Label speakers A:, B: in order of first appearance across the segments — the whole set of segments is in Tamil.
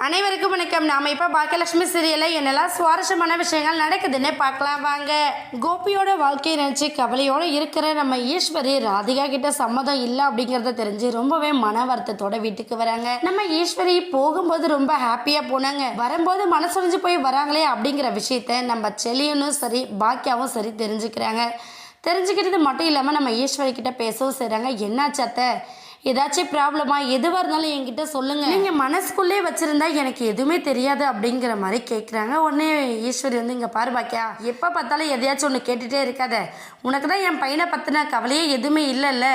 A: அனைவருக்கும் வணக்கம். நாம இப்போ பாக்கியலட்சுமி சீரியலில் என்னெல்லாம் சுவாரஸ்யமான விஷயங்கள் நடக்குதுன்னு பார்க்கலாம் வாங்க. கோபியோட வாழ்க்கையை நினச்சி கவலையோடு இருக்கிற நம்ம ஈஸ்வரி ராதிகா கிட்ட சம்மதம் இல்லை அப்படிங்கிறத தெரிஞ்சு ரொம்பவே மன வருத்தத்தோட வீட்டுக்கு வராங்க. நம்ம ஈஸ்வரி போகும்போது ரொம்ப ஹாப்பியாக போனாங்க, வரும்போது மனசுடைஞ்சு போய் வராங்களே அப்படிங்கிற விஷயத்த நம்ம செலியனும் சரி பாக்கியாவும் சரி தெரிஞ்சுக்கிறது மட்டும் இல்லாமல் நம்ம ஈஸ்வரி கிட்ட பேசவும் செய்கிறாங்க. என்னாச்சு அத்தை, ஏதாச்சும் ப்ராப்ளமா, எதுவாக இருந்தாலும் என்கிட்ட சொல்லுங்கள், நீங்கள் மனசுக்குள்ளே வச்சுருந்தா எனக்கு எதுவுமே தெரியாது அப்படிங்கிற மாதிரி கேட்குறாங்க. உடனே ஈஸ்வரி வந்து இங்கே பாரு பாக்கியா, எப்போ பார்த்தாலும் எதையாச்சும் ஒன்று கேட்டுகிட்டே இருக்காத, உனக்கு தான் என் பையனை பற்றின கவலையே எதுவுமே இல்லைல்ல,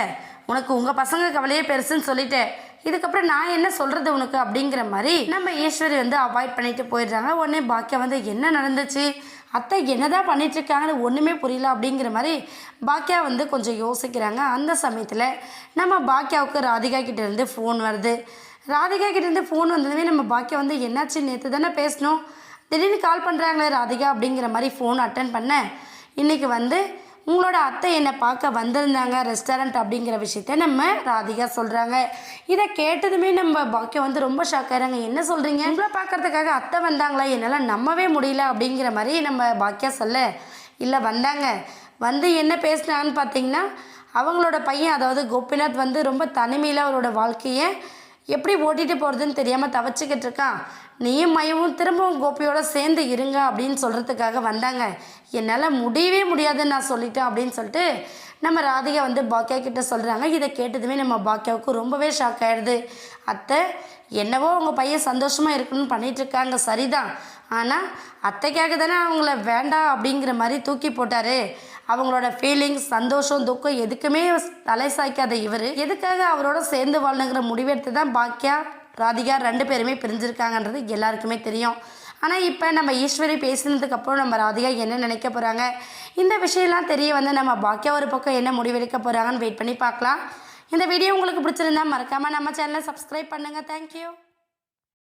A: உனக்கு உங்கள் பசங்க கவலையே பெருசுன்னு சொல்லிட்டேன், இதுக்கப்புறம் நான் என்ன சொல்கிறது உனக்கு அப்படிங்கிற மாதிரி நம்ம ஈஸ்வரி வந்து அவாய்ட் பண்ணிட்டு போயிடுறாங்க. உடனே பாக்கியா வந்து என்ன நடந்துச்சு அத்தை, என்னதான் பண்ணிட்டு இருக்காங்கன்னு ஒன்றுமே புரியல அப்படிங்கிற மாதிரி பாக்கியா வந்து கொஞ்சம் யோசிக்கிறாங்க. அந்த சமயத்தில் நம்ம பாக்கியாவுக்கு ராதிகா கிட்டேருந்து ஃபோன் வருது. ராதிகா கிட்டேருந்து ஃபோன் வந்ததுமே நம்ம பாக்கியா வந்து என்னாச்சு, நேற்று தானே பேசணும், திடீர்னு கால் பண்ணுறாங்களே ராதிகா அப்படிங்கிற மாதிரி ஃபோன் அட்டன் பண்ணேன். இன்றைக்கி வந்து உங்களோட அத்தை என்னை பார்க்க வந்திருந்தாங்க ரெஸ்டாரண்ட் அப்படிங்கிற விஷயத்த நம்ம ராதிகா சொல்கிறாங்க. இதை கேட்டதுமே நம்ம பாக்கியம் வந்து ரொம்ப ஷாக் ஆகிறாங்க. என்ன சொல்கிறீங்க, உங்களை பார்க்கறதுக்காக அத்தை வந்தாங்களா, என்னால் நம்பவே முடியல அப்படிங்கிற மாதிரி நம்ம பாக்கியா சொல்ல, இல்லை வந்தாங்க, வந்து என்ன பேசினான்னு பார்த்தீங்கன்னா அவங்களோட பையன் அதாவது கோபிநாத் வந்து ரொம்ப தனிமையில் அவரோட வாழ்க்கையை எப்படி ஓட்டிகிட்டு போகிறதுன்னு தெரியாமல் தவச்சிக்கிட்டு இருக்கான், நீயும் மையமும் திரும்பவும் கோபியோட சேர்ந்து இருங்க அப்படின்னு சொல்கிறதுக்காக வந்தாங்க, என்னால் முடியவே முடியாதுன்னு நான் சொல்லிட்டேன் அப்படின்னு சொல்லிட்டு நம்ம ராதிகா வந்து பாக்கியா கிட்ட சொல்கிறாங்க. இதை கேட்டதுமே நம்ம பாக்கியாவுக்கு ரொம்பவே ஷாக் ஆகிடுது. அத்தை, என்னவோ உங்கள் பையன் சந்தோஷமாக இருக்கணும்னு பண்ணிகிட்ருக்காங்க சரிதான், ஆனால் அத்தைக்காக தானே அவங்கள வேண்டாம் அப்படிங்கிற மாதிரி தூக்கி போட்டார், அவங்களோட ஃபீலிங்ஸ் சந்தோஷம் துக்கம் எதுக்குமே தலை சாய்க்காத இவர் எதுக்காக அவரோட சேர்ந்து வாழணுங்கிற முடிவெடுத்து தான் பாக்கியா ராதிகா 2 பேருமே பிரிஞ்சிருக்காங்கன்றது எல்லாருக்குமே தெரியும். ஆனால் இப்போ நம்ம ஈஸ்வரி பேசினதுக்கப்புறம் நம்ம ராதிகா என்ன நினைக்க போகிறாங்க, இந்த விஷயம்லாம் தெரிய வந்து நம்ம பாக்கியா ஒரு பக்கம் என்ன முடிவெடுக்க போகிறாங்கன்னு வெயிட் பண்ணி பார்க்கலாம். இந்த வீடியோ உங்களுக்கு பிடிச்சிருந்தா மறக்காமல் நம்ம சேனலை சப்ஸ்கிரைப் பண்ணுங்கள். தேங்க்யூ.